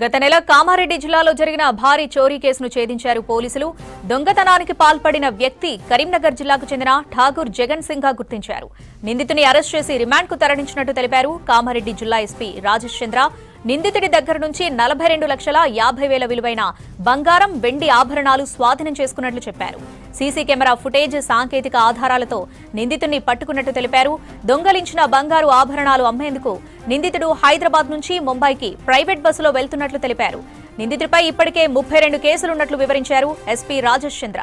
గత నెల కామారెడ్డి జిల్లాలో జరిగిన భారీ చోరీ కేసును ఛేదించారు పోలీసులు. దొంగతనానికి పాల్పడిన వ్యక్తి కరీంనగర్ జిల్లాకు చెందిన ఠాగూర్ జగన్ సింగ్ గా గుర్తించారు. నిందితుని అరెస్ట్ చేసి రిమాండ్కు తరలించినట్టు తెలిపారు కామారెడ్డి జిల్లా ఎస్పీ రాజేష్ చంద్ర. నిందితుడి దగ్గర నుంచి 42,50,000 విలువైన బంగారం, వెండి ఆభరణాలు స్వాధీనం చేసుకున్నట్లు చెప్పారు. సీసీ కెమెరా ఫుటేజ్, సాంకేతిక ఆధారాలతో నిందితుడిని పట్టుకున్నట్టు తెలిపారు. దొంగలించిన బంగారు ఆభరణాలు అమ్మేందుకు నిందితుడు హైదరాబాద్ నుంచి ముంబైకి ప్రైవేట్ బస్సులో వెళ్తున్నట్లు తెలిపారు. నిందితుడిపై ఇప్పటికే 32 కేసులున్నట్లు వివరించారు ఎస్పీ రాజేష్ చంద్ర.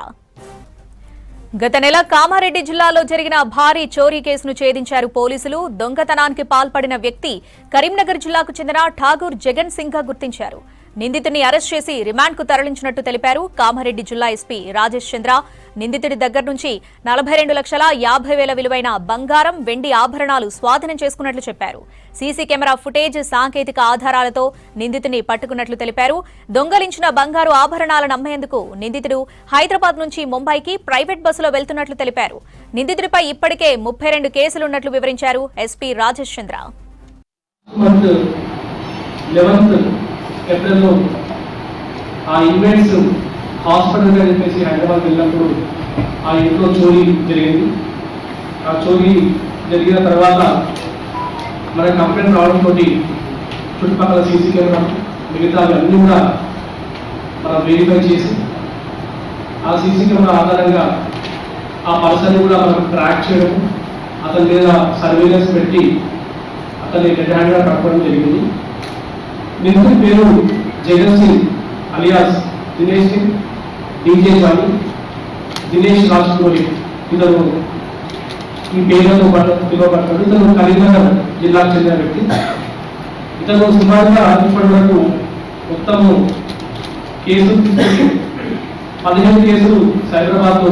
గత నెల కామారెడ్డి జిల్లాలో జరిగిన భారీ చోరీ కేసును ఛేదించారు పోలీసులు. దొంగతనానికి పాల్పడిన వ్యక్తి కరీంనగర్ జిల్లాకు చెందిన ఠాగూర్ జగన్ సింగ్ గా గుర్తించారు. నిందితుడిని అరెస్ట్ చేసి రిమాండ్కు తరలించినట్టు తెలిపారు కామారెడ్డి జిల్లా ఎస్పీ రాజేష్ చంద్ర. నిందితుడి దగ్గర నుంచి 42,50,000 విలువైన బంగారం, వెండి ఆభరణాలు స్వాధీనం చేసుకున్నట్లు చెప్పారు. సీసీ కెమెరా ఫుటేజ్, సాంకేతిక ఆధారాలతో నిందితుడిని పట్టుకున్నట్లు తెలిపారు. దొంగలించిన బంగారు ఆభరణాలను అమ్మేందుకు నిందితుడు హైదరాబాద్ నుంచి ముంబైకి ప్రైవేట్ బస్సులో వెళ్తున్నట్లు తెలిపారు. నిందితుడిపై ఇప్పటికే 32 కేసులున్నట్లు వివరించారు ఎస్పీ రాజేష్ చంద్ర. ఏప్రిల్లో ఆ ఈవెంట్స్ హాస్పిటల్ గా చెప్పేసి హైదరాబాద్ వెళ్ళినప్పుడు ఆ ఇంట్లో చోరీ జరిగింది. ఆ చోరీ జరిగిన తర్వాత మన కంప్లైంట్ రావడంతో చుట్టుపక్కల సీసీ కెమెరా మిగతా అన్నీ కూడా మనం వెరిఫై చేసి ఆ సీసీ కెమెరా ఆధారంగా ఆ పర్సన్ కూడా మనం ట్రాక్ చేయడం, అతని మీద సర్వేలెన్స్ పెట్టి అతన్ని డెడ్ హ్యాండ్గా పట్టుకోవడం జరిగింది. నిందితుడి పేరు Jagan Singh alias Dinesh Singh, DJ Johnny, Dinesh Rajpuri. ఇతను ఈ పేర్లతో పిలువబడతాడు. ఇతను కరీంనగర్ జిల్లాకు చెందిన వ్యక్తి. ఇతను సుమారుగా ఇప్పటి వరకు మొత్తము కేసులు 15 కేసులు హైదరాబాద్లో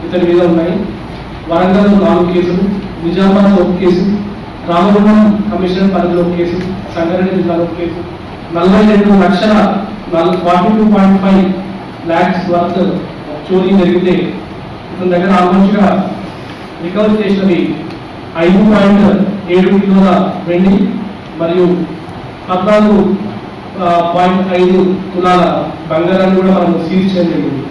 ఇతని మీద ఉన్నాయి. వరంగల్లో 4 కేసులు, నిజామాబాద్లో 1 కేసు, రామగుండం కమిషనర్ పరిధిలో 1 కేసు, సంగారెడ్డి జిల్లాలో 1 కేసు, 42,42.5 lakhs వర్త్ చోరీ జరిగితే ఇతని దగ్గర ఆల్మోస్ట్ గా రికవర్ చేసినవి 5.7 కిలోల వెండి మరియు 14.5 తులాల బంగారాన్ని కూడా మనం సీజ్ చేయడం జరిగింది.